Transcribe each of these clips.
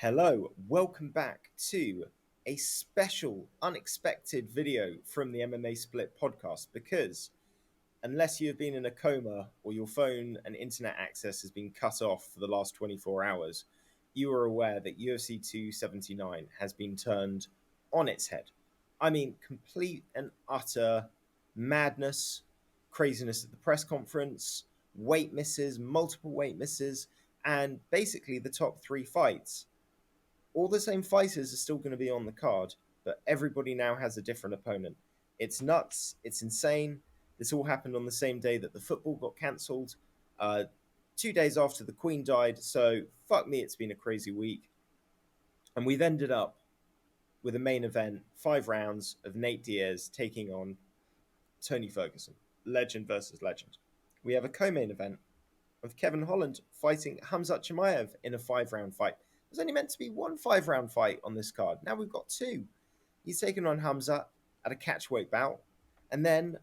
Hello, welcome back to a special, unexpected video from the MMA Split podcast because unless you have been in a coma or your phone and internet access has been cut off for the last 24 hours, you are aware that UFC 279 has been turned on its head. I mean, complete and utter madness, craziness at the press conference, weight misses, multiple weight misses, and basically the top three fights all the same fighters are still going to be on the card, but everybody now has a different opponent. It's nuts. It's insane. This all happened on the same day that the football got cancelled, 2 days after the Queen died. So, fuck me, it's been a crazy week. And we've ended up with a main event, 5 rounds of Nate Diaz taking on Tony Ferguson, legend versus legend. We have a co main event of Kevin Holland fighting Hamzat Chimaev in a 5 round fight. There's only meant to be one 5 round fight on this card. Now we've got two. He's taken on Hamzat at a catchweight bout. And then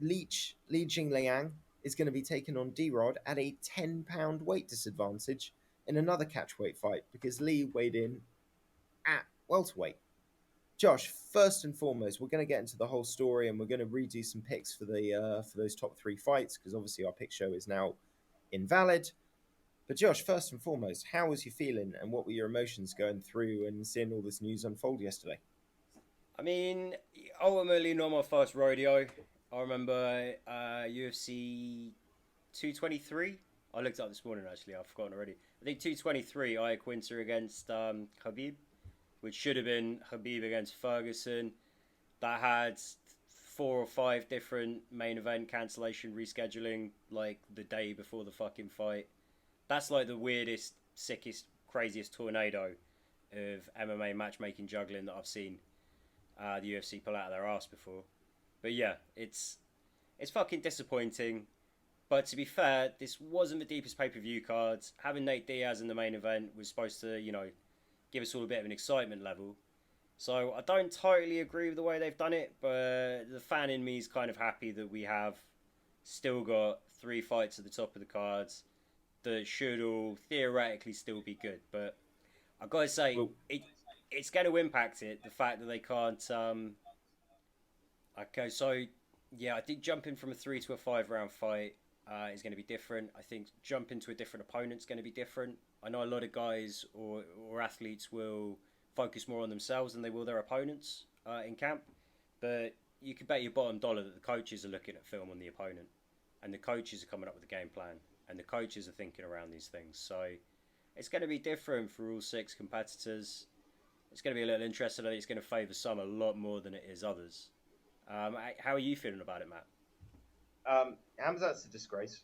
Li Jingliang is going to be taken on D-Rod at a 10-pound weight disadvantage in another catchweight fight because Lee weighed in at welterweight. Josh, first and foremost, we're going to get into the whole story and we're going to redo some picks for those top three fights because obviously our pick show is now invalid. But Josh, first and foremost, how was you feeling and what were your emotions going through and seeing all this news unfold yesterday? I mean, ultimately not my first rodeo. I remember UFC 223. I looked up this morning actually. I've forgotten already. I think 223. Quinter against Khabib, which should have been Khabib against Ferguson. That had 4 or 5 different main event cancellation rescheduling like the day before the fucking fight. That's like the weirdest, sickest, craziest tornado of MMA matchmaking juggling that I've seen the UFC pull out of their ass before. But yeah, it's fucking disappointing. But to be fair, this wasn't the deepest pay per view cards. Having Nate Diaz in the main event was supposed to, give us all a bit of an excitement level. So I don't totally agree with the way they've done it, but the fan in me is kind of happy that we have still got 3 fights at the top of the cards that should all theoretically still be good. But I've got to say, Well, it's going to impact it. The fact that they can't. Okay, so yeah, I think jumping from a 3 to a 5 round fight is going to be different. I think jumping to a different opponent is going to be different. I know a lot of guys or athletes will focus more on themselves than they will their opponents in camp, but you could bet your bottom dollar that the coaches are looking at film on the opponent, and the coaches are coming up with a game plan, and the coaches are thinking around these things. So it's going to be different for all 6 competitors. It's going to be a little interesting. I think it's going to favour some a lot more than it is others. How are you feeling about it, Matt? Hamzat's a disgrace.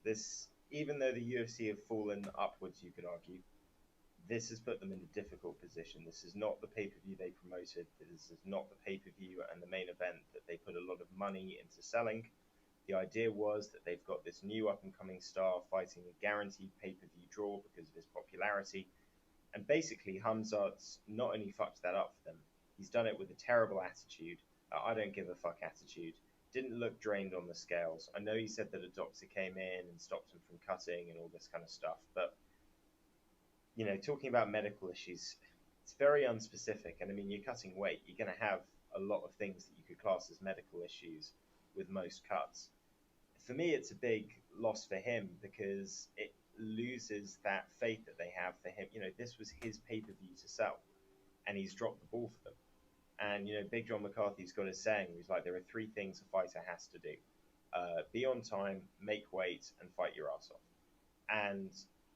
This, even though the UFC have fallen upwards, you could argue, this has put them in a difficult position. This is not the pay per view they promoted. This is not the pay per view and the main event that they put a lot of money into selling. The idea was that they've got this new up and coming star fighting a guaranteed pay per view draw because of his popularity. And basically, Hamzat's not only fucked that up for them, he's done it with a terrible attitude. I don't give a fuck attitude. Didn't look drained on the scales. I know he said that a doctor came in and stopped him from cutting and all this kind of stuff, but talking about medical issues, it's very unspecific. And I mean, you're cutting weight, you're going to have a lot of things that you could class as medical issues with most cuts. For me, it's a big loss for him because it loses that faith that they have for him. This was his pay per view to sell, and he's dropped the ball for them. And Big John McCarthy's got a saying. He's like, there are three things a fighter has to do: be on time, make weight, and fight your ass off. And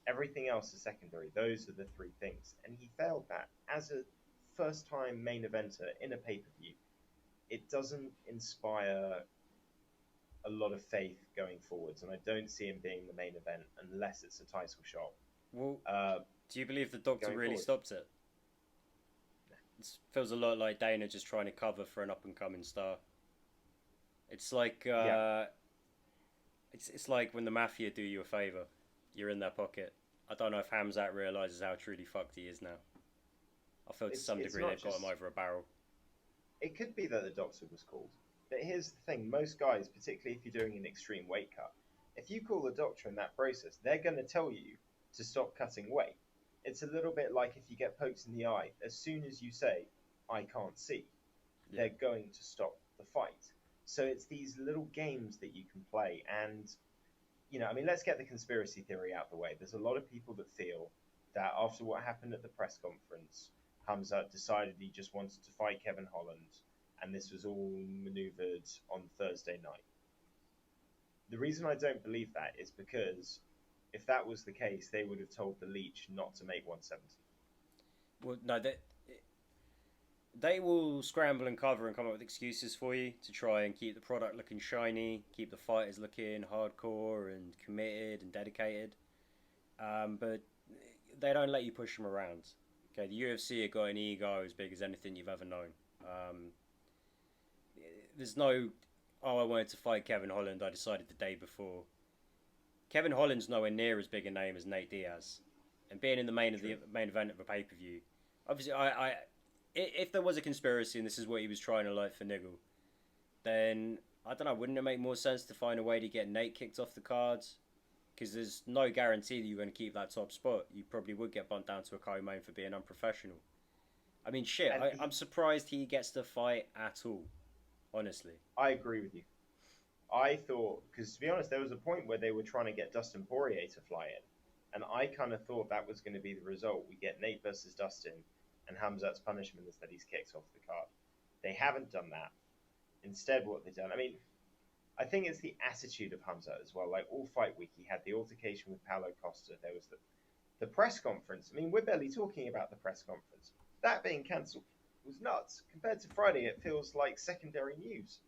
everything else is secondary. Those are the three things. And he failed that as a first-time main eventer in a pay-per-view. It doesn't inspire a lot of faith going forwards, and I don't see him being the main event unless it's a title shot. Well, Uh, do you believe the doctor Going really forward, stopped it? It feels a lot like Dana just trying to cover for an up and coming star. It's like yeah, it's like when the mafia do you a favor, you're in their pocket. I don't know if Hamzat realizes how truly fucked he is now. I feel to some it's degree not they've got him just. over a barrel. It could be that the doctor was called, but here's the thing: most guys, particularly if you're doing an extreme weight cut, if you call the doctor in that process, they're going to tell you to stop cutting weight. it's a little bit like if you get poked in the eye, as soon as you say, I can't see, Yeah. they're going to stop the fight. So it's these little games that you can play. And, I mean, let's get the conspiracy theory out of the way. There's a lot of people that feel that after what happened at the press conference, Hamza decided he just wanted to fight Kevin Holland, and this was all maneuvered on Thursday night. The reason I don't believe that is because if that was the case, they would have told the leech not to make 170. Well, no, they will scramble and cover and come up with excuses for you to try and keep the product looking shiny, keep the fighters looking hardcore and committed and dedicated. But they don't let you push them around. Okay, the UFC have got an ego as big as anything you've ever known. There's no, oh, I wanted to fight Kevin Holland. I decided the day before. Kevin Holland's nowhere near as big a name as Nate Diaz, and being in the main event of a pay per view. Obviously, if there was a conspiracy and this is what he was trying to like finagle, then I don't know. Wouldn't it make more sense to find a way to get Nate kicked off the cards? Because there's no guarantee that you're going to keep that top spot. You probably would get bumped down to a co-main for being unprofessional. I mean, shit. I'm surprised he gets to fight at all. Honestly, I agree with you. I thought, because to be honest, there was a point where they were trying to get Dustin Poirier to fly in, and I kind of thought that was going to be the result. We get Nate versus Dustin, and Hamzat's punishment is that he's kicked off the card. They haven't done that. Instead, what they've done, I mean, I think it's the attitude of Hamzat as well. Like all fight week, he had the altercation with Paulo Costa. There was the press conference. I mean, we're barely talking about the press conference. That being cancelled was nuts. Compared to Friday, it feels like secondary news.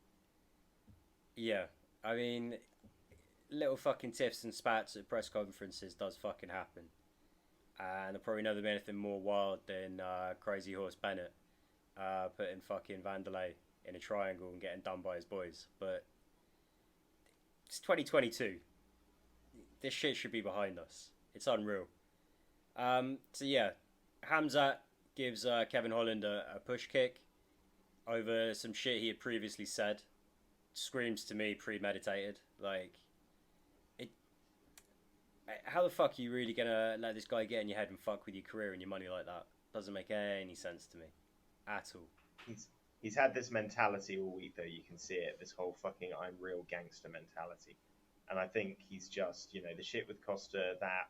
yeah. I mean, little fucking tiffs and spats at press conferences does fucking happen. And there probably never been anything more wild than Crazy Horse Bennett putting fucking Vanderlei in a triangle and getting done by his boys. But it's 2022. This shit should be behind us. It's unreal. So yeah, Hamzat gives Kevin Holland a push kick over some shit he had previously said. Screams to me premeditated. Like, how the fuck are you really gonna let this guy get in your head and fuck with your career and your money like that? Doesn't make any sense to me, at all. He's had this mentality all week, though. You can see it. This whole fucking I'm real gangster mentality. And I think he's just, the shit with Costa, that,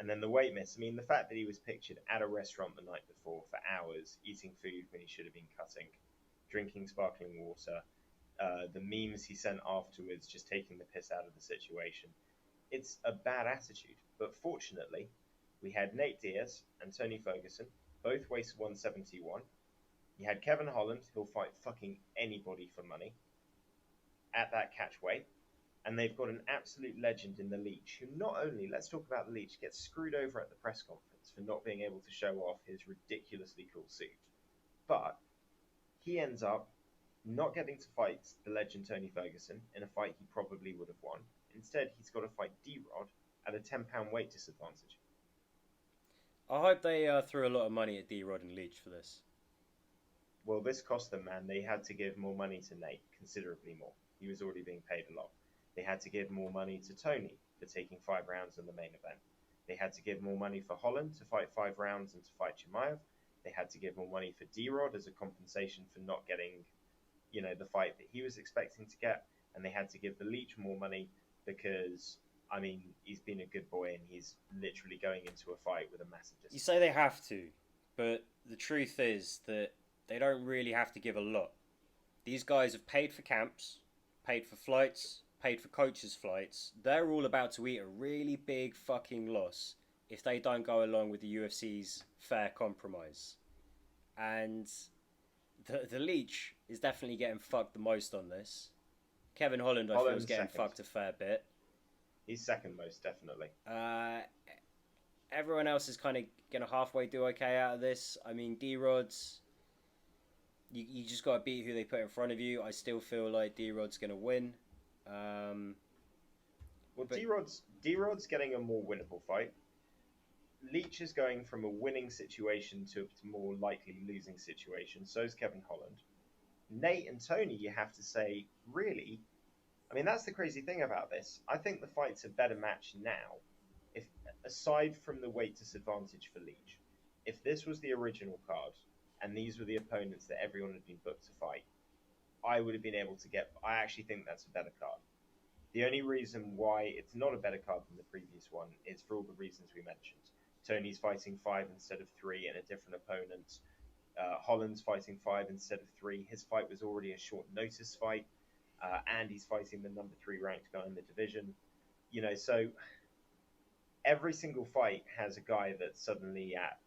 and then the weight miss. I mean, the fact that he was pictured at a restaurant the night before for hours, eating food when he should have been cutting, drinking sparkling water, the memes he sent afterwards, just taking the piss out of the situation. It's a bad attitude. But fortunately, we had Nate Diaz and Tony Ferguson, both weigh 171. You had Kevin Holland, who'll fight fucking anybody for money at that catch weight. And they've got an absolute legend in the Leech, who not only, let's talk about the Leech, gets screwed over at the press conference for not being able to show off his ridiculously cool suit, but he ends up not getting to fight the legend Tony Ferguson in a fight he probably would have won. Instead, he's got to fight D-Rod at a 10-pound weight disadvantage. I hope they threw a lot of money at D-Rod and Leach for this. Well, this cost them, man. They had to give more money to Nate, considerably more. He was already being paid a lot. They had to give more money to Tony for taking 5 rounds in the main event. They had to give more money for Holland to fight 5 rounds and to fight Chimaev. They had to give more money for D-Rod as a compensation for not getting, the fight that he was expecting to get. And they had to give the Leech more money because, I mean, he's been a good boy and he's literally going into a fight with a massive distance. You say they have to, but the truth is that they don't really have to give a lot. These guys have paid for camps, paid for flights, paid for coaches' flights. They're all about to eat a really big fucking loss if they don't go along with the UFC's fair compromise. And the Leech is definitely getting fucked the most on this. Kevin Holland, I feel, is getting fucked a fair bit. He's second most, definitely. Everyone else is kind of going to halfway do okay out of this. I mean, D-Rod's... You just got to beat who they put in front of you. I still feel like D-Rod's going to win. D-Rod's getting a more winnable fight. Leech is going from a winning situation to a more likely losing situation. So is Kevin Holland. Nate and Tony, you have to say, really? I mean, that's the crazy thing about this. I think the fight's a better match now if aside from the weight disadvantage for Leech, if this was the original card and these were the opponents that everyone had been booked to fight, I would have been able to get. I actually think that's a better card. The only reason why it's not a better card than the previous one is for all the reasons we mentioned. Tony's fighting 5 instead of 3 and a different opponent. Holland's fighting 5 instead of 3. His fight was already a short notice fight, and he's fighting the number 3 ranked guy in the division. So every single fight has a guy that's suddenly at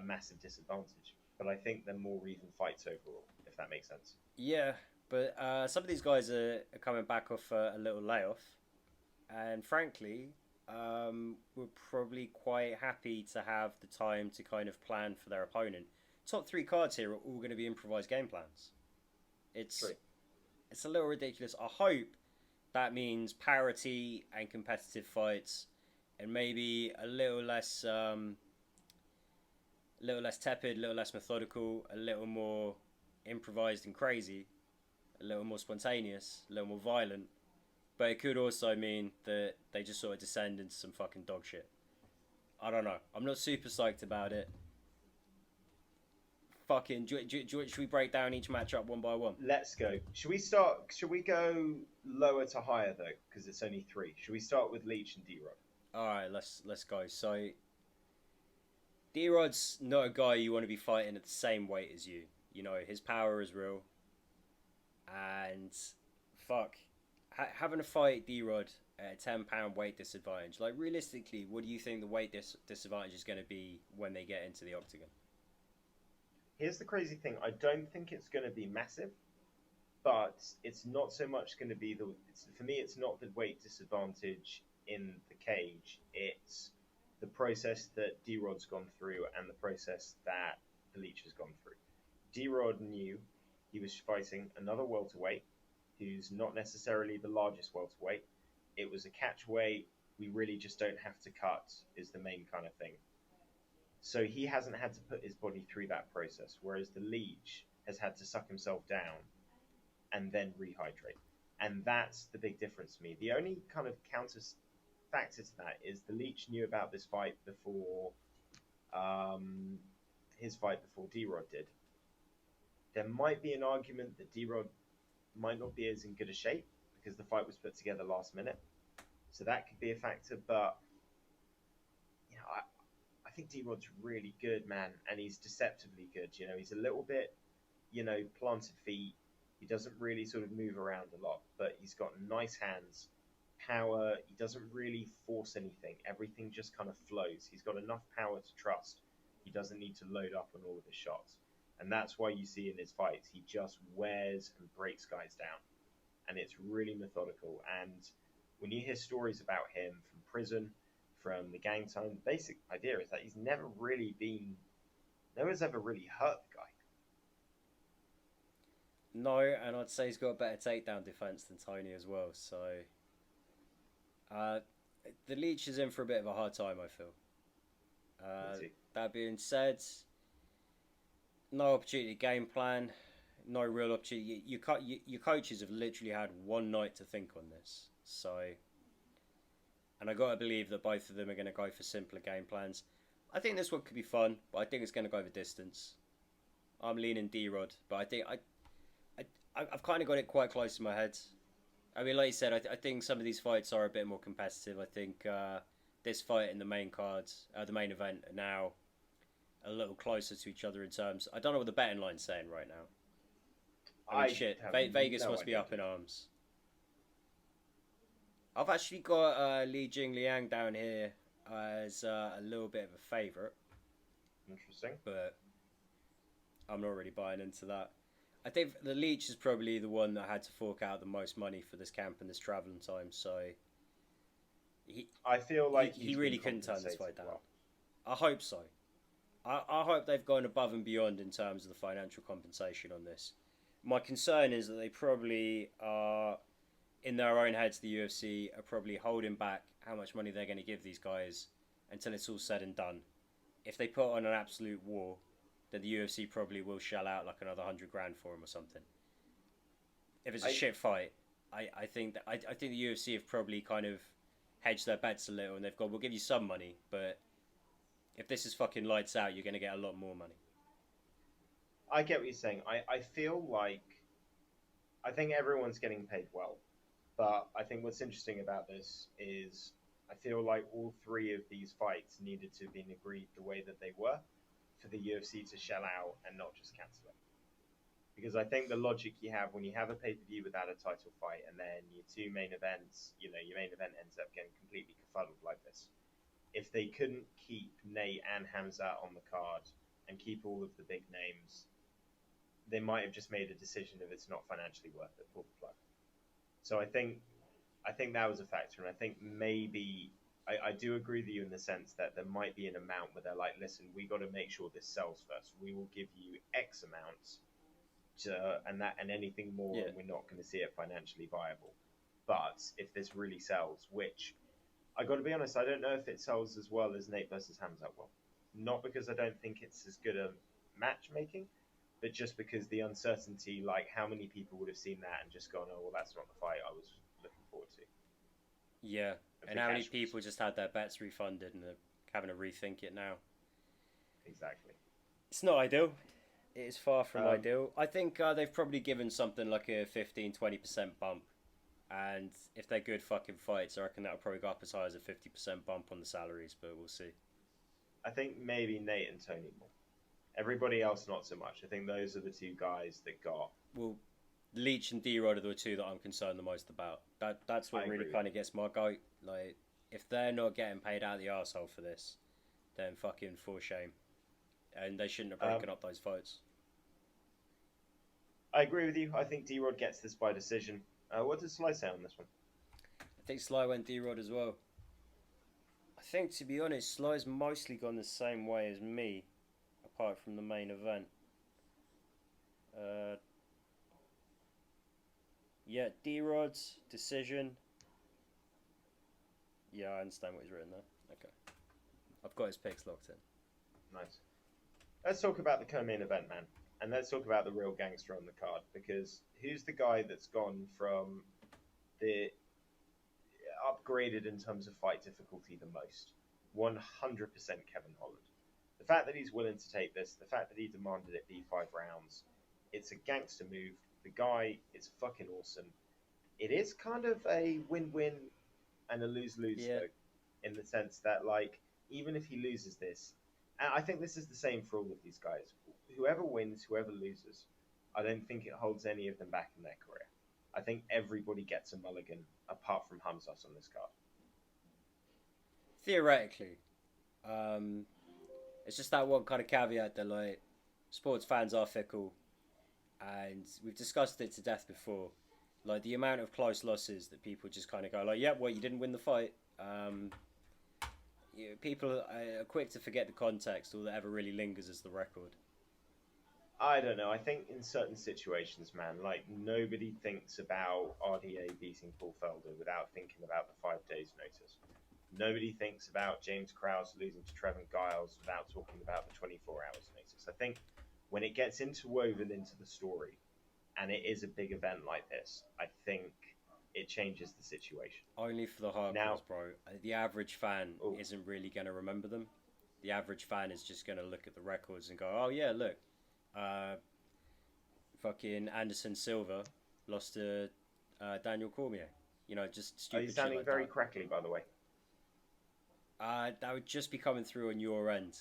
a massive disadvantage. But I think they're more even fights overall, if that makes sense. Yeah, but some of these guys are coming back off a little layoff, and frankly, we're probably quite happy to have the time to kind of plan for their opponent. Top 3 cards here are all going to be improvised game plans. It's a little ridiculous. I hope that means parity and competitive fights, and maybe a little less tepid, a little less methodical, a little more improvised and crazy, a little more spontaneous, a little more violent. But it could also mean that they just sort of descend into some fucking dog shit. I don't know. I'm not super psyched about it. Fucking, should we break down each matchup one by one? Let's go. Should we go lower to higher though? Because it's only 3. Should we start with Leech and D-Rod? Alright, let's go. So D-Rod's not a guy you want to be fighting at the same weight as you. His power is real. And fuck, having to fight D-Rod at a £10 weight disadvantage, like realistically, what do you think the weight disadvantage is going to be when they get into the octagon? Here's the crazy thing. I don't think it's going to be massive, but it's not so much going to be for me, it's not the weight disadvantage in the cage. It's the process that D-Rod's gone through and the process that the Leech has gone through. D-Rod knew he was fighting another welterweight who's not necessarily the largest welterweight. It was a catch weight. We really just don't have to cut is the main kind of thing. So he hasn't had to put his body through that process, whereas the Leech has had to suck himself down and then rehydrate. And that's the big difference to me. The only kind of counter factor to that is the Leech knew about this fight before his fight before D-Rod did. There might be an argument that D-Rod might not be as in good a shape because the fight was put together last minute. So that could be a factor, but I think D-Rod's really good, man, and he's deceptively good. He's a little bit, planted feet. He doesn't really sort of move around a lot, but he's got nice hands, power. He doesn't really force anything. Everything just kind of flows. He's got enough power to trust. He doesn't need to load up on all of his shots. And that's why you see in his fights, he just wears and breaks guys down. And it's really methodical. And when you hear stories about him from prison, from the gang time, the basic idea is that he's no one's ever really hurt the guy. No, and I'd say he's got a better takedown defense than Tony as well. So the Leech is in for a bit of a hard time, I feel. That being said, no opportunity to game plan, no real opportunity. Your coaches have literally had one night to think on this. So, and I gotta believe that both of them are going to go for simpler game plans. I think this one could be fun, but I think it's going to go the distance. I'm leaning D-Rod, but I think I've kind of got it quite close to my head. I mean, like you said, I think some of these fights are a bit more competitive. I think this fight in the main cards, the main event, are now a little closer to each other in terms. I don't know what the betting line's saying right now. I mean, shit, Vegas must be up in arms. I've actually got Li Jingliang down here as a little bit of a favourite. Interesting. But I'm not really buying into that. I think the Leech is probably the one that had to fork out the most money for this camp and this travelling time, so I feel like he really couldn't turn this fight down. Well. I hope so. I hope they've gone above and beyond in terms of the financial compensation on this. My concern is that they probably are, in their own heads, the UFC are probably holding back how much money they're going to give these guys until it's all said and done. If they put on an absolute war, then the UFC probably will shell out like another $100,000 for him or something. If it's a shit fight, I think the UFC have probably kind of hedged their bets a little, and they've gone, we'll give you some money, but if this is fucking lights out, you're going to get a lot more money. I get what you're saying. I feel like I think everyone's getting paid well, but I think what's interesting about this is I feel like all three of these fights needed to have been agreed the way that they were for the UFC to shell out and not just cancel it. Because I think the logic you have when you have a pay per view without a title fight, and then your two main events, your main event ends up getting completely kerfuddled like this. If they couldn't keep Nate and Hamza on the card and keep all of the big names, they might have just made a decision if it's not financially worth it, pull the plug. So I think that was a factor, and I think maybe I do agree with you in the sense that there might be an amount where they're like, listen, we got to make sure this sells first. We will give you X amounts, and anything more, we're not going to see it financially viable. But if this really sells, which I got to be honest, I don't know if it sells as well as Nate versus Hamza will. Not because I don't think it's as good a matchmaking, but just because the uncertainty, like how many people would have seen that and just gone, oh, well, that's not the fight I was looking forward to. Yeah, and how many people just had their bets refunded and are having to rethink it now? Exactly. It's not ideal. It is far from ideal. I think they've probably given something like a 15-20% bump. And if they're good fucking fights, I reckon that'll probably go up as high as a 50% bump on the salaries, but we'll see. I think maybe Nate and Tony more. Everybody else, not so much. I think those are the two guys that got... Well, Leach and D-Rod are the two that I'm concerned the most about. That's what really kind of gets my goat. Like, if they're not getting paid out of the arsehole for this, then fucking for shame. And they shouldn't have broken up those fights. I agree with you. I think D-Rod gets this by decision. What did Sly say on this one? I think Sly went D-Rod as well. I think, to be honest, Sly's mostly gone the same way as me, apart from the main event. Yeah, D-Rod's decision. Yeah, I understand what he's written there. Okay. I've got his picks locked in. Nice. Let's talk about the co-main event, man. And let's talk about the real gangster on the card, because who's the guy that's gone from the upgraded in terms of fight difficulty the most? 100% Kevin Holland. The fact that he's willing to take this, the fact that he demanded it be 5 rounds, it's a gangster move. The guy is fucking awesome. It is kind of a win-win and a lose-lose, though, in the sense that, like, even if he loses this, and I think this is the same for all of these guys. Whoever wins, whoever loses, I don't think it holds any of them back in their career. I think everybody gets a mulligan, apart from Hamzas on this card. Theoretically. It's just that one kind of caveat that, like, sports fans are fickle. And we've discussed it to death before. Like, the amount of close losses that people just kind of go, like, yeah, well, you didn't win the fight. People are quick to forget the context. All that ever really lingers is the record. I don't know. I think in certain situations, man, like, nobody thinks about RDA beating Paul Felder without thinking about the 5 days notice. Nobody thinks about James Krause losing to Trevor Giles without talking about the 24 hours notice. I think when it gets interwoven into the story, and it is a big event like this, I think it changes the situation. Only for the hardcores, bro. The average fan isn't really going to remember them. The average fan is just going to look at the records and go, oh yeah, look, fucking Anderson Silva lost to Daniel Cormier. You know, just stupid shit. Are you sounding like very that. crackly, by the way? That would just be coming through on your end.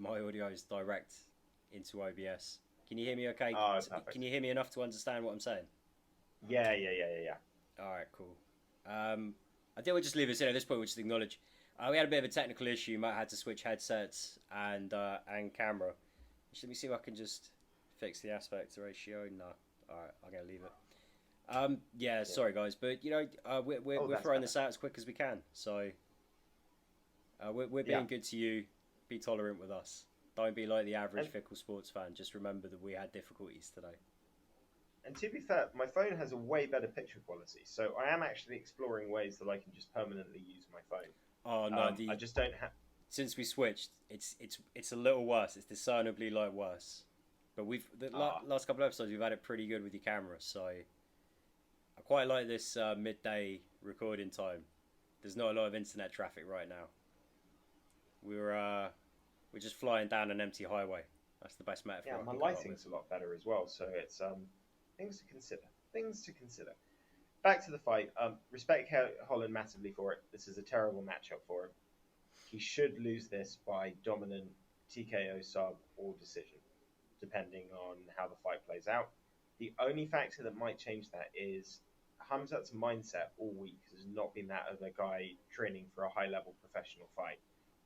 My audio is direct into OBS. Can you hear me okay? Oh, perfect. Can you hear me enough to understand what I'm saying? Yeah. Alright, cool. I think we'll just leave this in. At this point, we'll just acknowledge we had a bit of a technical issue. Might have had to switch headsets and camera. Let me see if I can just fix the aspect ratio. No. Alright, I'm going to leave it. Yeah, sorry guys, but you know, we're throwing this out as quick as we can. So we're being good to you. Be tolerant with us. Don't be like the average fickle sports fan. Just remember that we had difficulties today. And to be fair, my phone has a way better picture quality, so I am actually exploring ways that I can just permanently use my phone. Oh no, I just don't have. Since we switched, it's a little worse. It's discernibly like worse. But last couple of episodes we've had it pretty good with your camera, so I quite like this midday recording time. There's not a lot of internet traffic right now. We're just flying down an empty highway. That's the best metaphor Yeah, I my can come up with. lighting's a lot better as well, so it's things to consider. Things to consider. Back to the fight. Respect Holland massively for it. This is a terrible matchup for him. He should lose this by dominant TKO sub or decision, depending on how the fight plays out. The only factor that might change that is Hamzat's mindset all week has not been that of a guy training for a high level professional fight.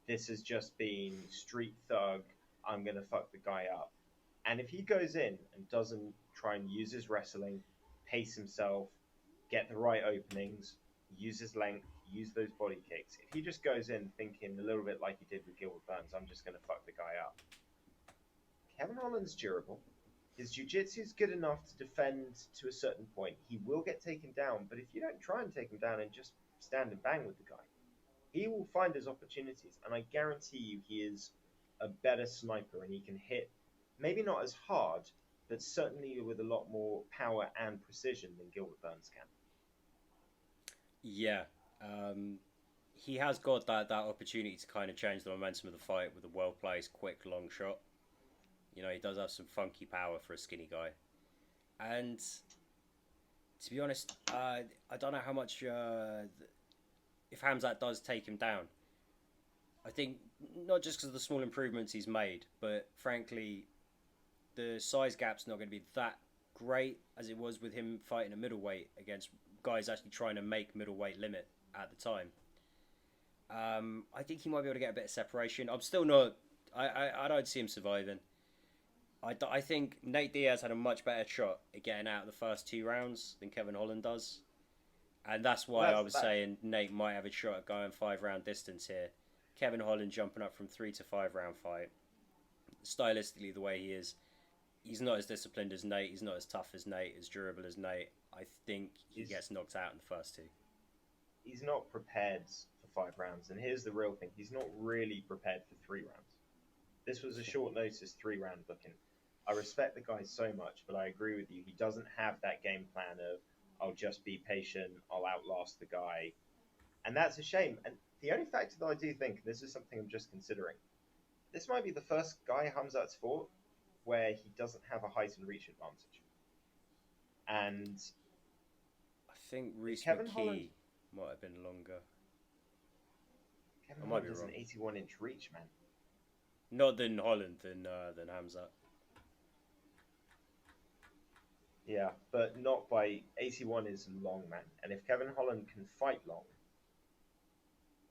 This has just been street thug, I'm going to fuck the guy up. And if he goes in and doesn't try and use his wrestling, pace himself, get the right openings, use his length, use those body kicks, if he just goes in thinking a little bit like he did with Gilbert Burns, I'm just going to fuck the guy up. Kevin Holland's durable. His jiu-jitsu is good enough to defend to a certain point. He will get taken down, but if you don't try and take him down and just stand and bang with the guy, he will find his opportunities, and I guarantee you he is a better sniper and he can hit, maybe not as hard, but certainly with a lot more power and precision than Gilbert Burns can. Yeah, he has got that opportunity to kind of change the momentum of the fight with a well-placed, quick, long shot. You know, he does have some funky power for a skinny guy. And to be honest, I don't know how much... if Hamzat does take him down, I think not just because of the small improvements he's made, but frankly, the size gap's not going to be that great as it was with him fighting a middleweight against guys actually trying to make middleweight limit at the time. I think he might be able to get a bit of separation. I'm still not... I don't see him surviving. I think Nate Diaz had a much better shot at getting out of the first 2 rounds than Kevin Holland does. And that's why I was saying Nate might have a shot at going 5-round distance here. Kevin Holland jumping up from 3 to 5 round fight. Stylistically, the way he is, he's not as disciplined as Nate. He's not as tough as Nate, as durable as Nate. I think he gets knocked out in the first 2. He's not prepared for 5 rounds. And here's the real thing. He's not really prepared for 3 rounds. This was a short notice 3-round booking. I respect the guy so much, but I agree with you. He doesn't have that game plan of, I'll just be patient, I'll outlast the guy. And that's a shame. And the only factor that I do think, this is something I'm just considering, this might be the first guy Hamzat's fought where he doesn't have a height and reach advantage. And I think Reece Kevin McKee Holland might have been longer. Kevin Holland has an 81-inch reach, man. Not than Holland, than Hamzat. Yeah, but not by 81 is long, man. And if Kevin Holland can fight long,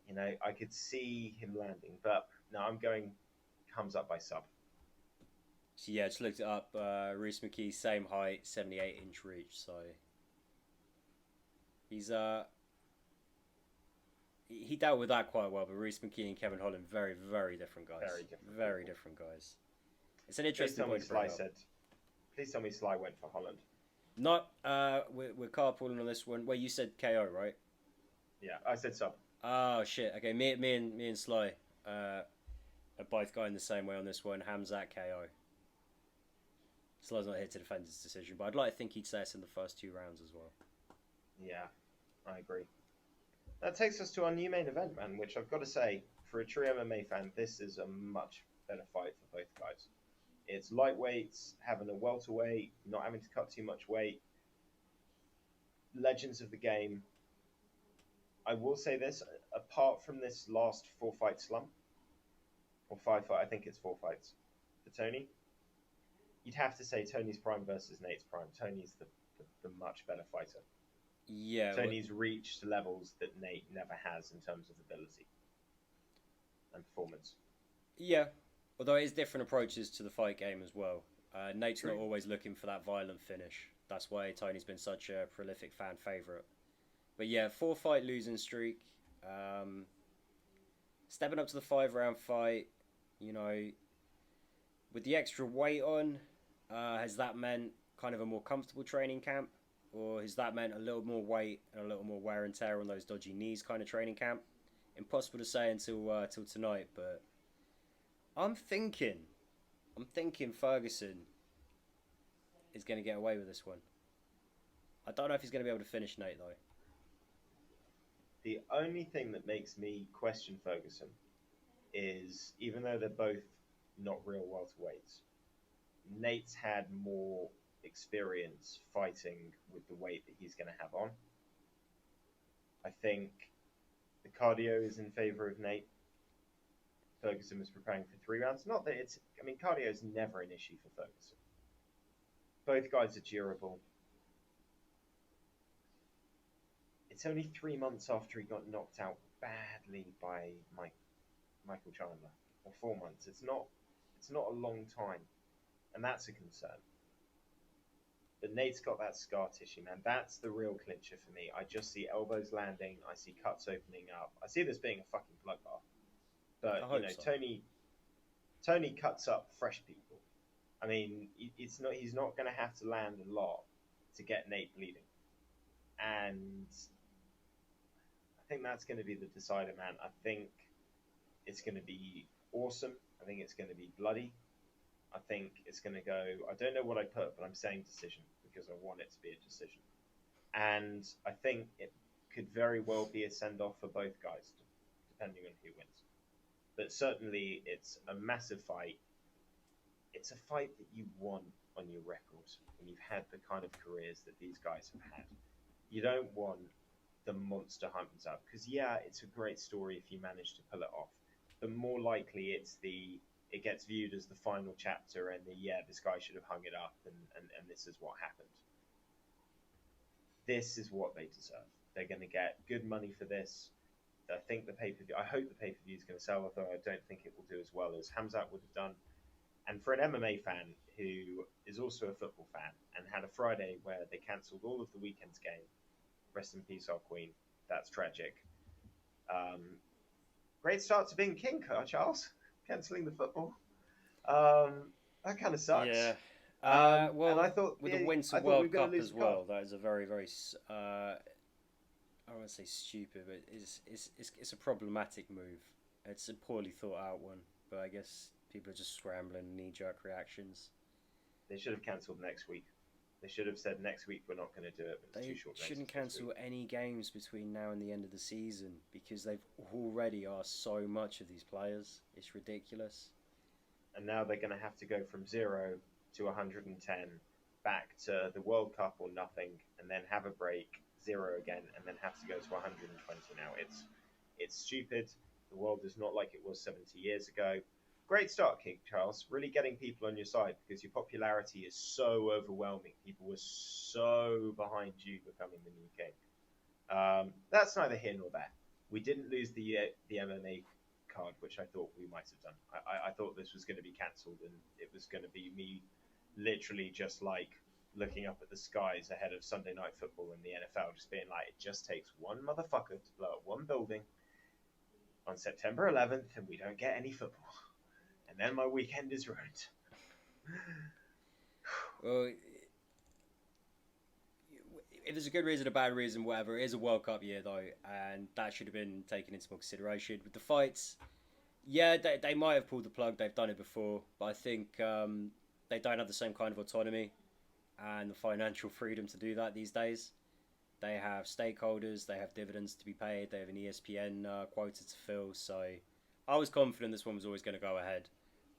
you know, I could see him landing. But no, I'm going Hamzat by sub. So yeah, just looked it up. Reece McKee, same height, 78-inch reach. So he's he dealt with that quite well. But Reece McKee and Kevin Holland, very, very different guys. Very different guys. It's an interesting point to bring up. Please tell me Sly went for Holland. Not, we're carpooling on this one. Well, you said KO, right? Yeah, I said sub. Oh shit. Okay, me and Sly are both going the same way on this one. Hamzat KO. Sly's not here to defend his decision, but I'd like to think he'd say us in the first 2 rounds as well. Yeah, I agree. That takes us to our new main event, man, which I've got to say, for a true MMA fan, this is a much better fight for both guys. It's lightweights, having a welterweight, not having to cut too much weight. Legends of the game. I will say this, apart from this last 4-fight slump, or 5-fight, I think it's 4 fights, for Tony, you'd have to say Tony's prime versus Nate's prime. Tony's the much better fighter. Yeah. Tony's reached levels that Nate never has in terms of ability and performance. Yeah. Although it is different approaches to the fight game as well. Nate's True. not always looking for that violent finish. That's why Tony's been such a prolific fan favourite. But yeah, 4-fight losing streak. Stepping up to the 5-round fight, you know, with the extra weight on, has that meant kind of a more comfortable training camp? Or has that meant a little more weight and a little more wear and tear on those dodgy knees kind of training camp? Impossible to say until tonight, but I'm thinking Ferguson is going to get away with this one. I don't know if he's going to be able to finish Nate, though. The only thing that makes me question Ferguson is, even though they're both not real welterweights, Nate's had more experience fighting with the weight that he's going to have on. I think the cardio is in favor of Nate. Ferguson was preparing for 3 rounds. Not that it's, I mean, cardio is never an issue for Ferguson. Both guys are durable. It's only 3 months after he got knocked out badly by Michael Chandler, or 4 months. It's not a long time, and that's a concern. But Nate's got that scar tissue, man. That's the real clincher for me. I just see elbows landing. I see cuts opening up. I see this being a fucking bloodbath. But you know, so. Tony cuts up fresh people. I mean, it's not. He's not going to have to land a lot to get Nate bleeding, and I think that's going to be the decider, man. I think it's going to be awesome. I think it's going to be bloody. I think it's going to go. I don't know what I put, but I'm saying decision because I want it to be a decision, and I think it could very well be a send off for both guys, depending on who wins. But certainly, it's a massive fight. It's a fight that you want on your record when you've had the kind of careers that these guys have had. You don't want the monster hunters up because, yeah, it's a great story if you manage to pull it off. The more likely it gets viewed as the final chapter and this guy should have hung it up and this is what happened. This is what they deserve. They're going to get good money for this. I think the pay-per-view, I hope the pay-per-view is going to sell, although I don't think it will do as well as Hamzat would have done. And for an MMA fan who is also a football fan and had a Friday where they cancelled all of the weekend's game, rest in peace, our queen. That's tragic. Great start to being king, Charles. Cancelling the football. That kind of sucks. Yeah. Well, and I thought with the Winter World Cup as well, that is a very, very, I don't want to say stupid, but it's a problematic move. It's a poorly thought out one, but I guess people are just scrambling, knee-jerk reactions. They should have cancelled next week. They should have said next week we're not going to do it. But it's too short. They shouldn't cancel any games between now and the end of the season because they've already asked so much of these players. It's ridiculous. And now they're going to have to go from 0 to 110, back to the World Cup or nothing, and then have a break, 0 again, and then have to go to 120 now. It's stupid. The world is not like it was 70 years ago. Great start, King Charles. Really getting people on your side because your popularity is so overwhelming. People were so behind you becoming the new king. That's neither here nor there. We didn't lose the MMA card, which I thought we might have done. I thought this was going to be cancelled and it was going to be me literally just like looking up at the skies ahead of Sunday Night Football in the NFL, just being like, it just takes one motherfucker to blow up one building on September 11th and we don't get any football. And then my weekend is ruined. Well, if there's a good reason, a bad reason, whatever, it is a World Cup year though, and that should have been taken into consideration. With the fights, yeah, they might have pulled the plug, they've done it before, but I think they don't have the same kind of autonomy and the financial freedom to do that these days. They have stakeholders, they have dividends to be paid, they have an ESPN quota to fill, so I was confident this one was always going to go ahead.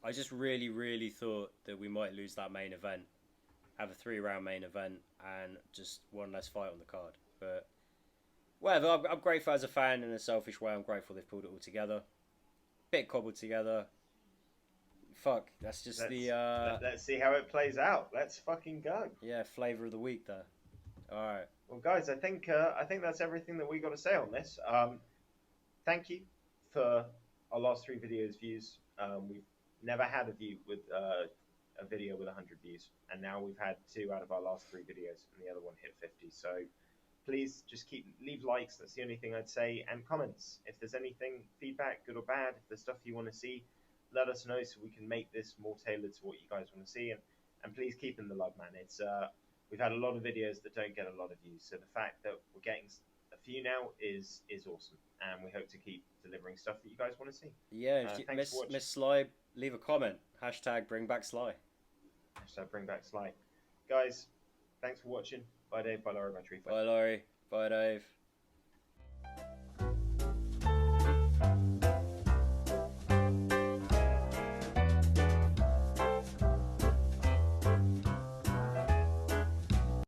I just really, really thought that we might lose that main event, have a 3-round main event, and just one less fight on the card. But whatever, I'm grateful as a fan in a selfish way. I'm grateful they've pulled it all together. Bit cobbled together. Fuck, that's just let's see how it plays out. Let's fucking go. Yeah, flavour of the week there. All right. Well, guys, I think that's everything that we got to say on this. Thank you for our last 3 videos views. We've never had a video with 100 views, and now we've had 2 out of our last 3 videos, and the other one hit 50. So please just leave likes. That's the only thing I'd say, and comments. If there's anything, feedback, good or bad, if there's stuff you want to see, let us know so we can make this more tailored to what you guys want to see. And please keep in the love, man. It's we've had a lot of videos that don't get a lot of views, so the fact that we're getting a few now is awesome, and we hope to keep delivering stuff that you guys want to see. Yeah, if you miss Sly, leave a comment. # bring back Sly. # bring back Sly. Guys, thanks for watching. Bye Dave, bye Laurie, bye Tree. Bye Laurie, bye Dave.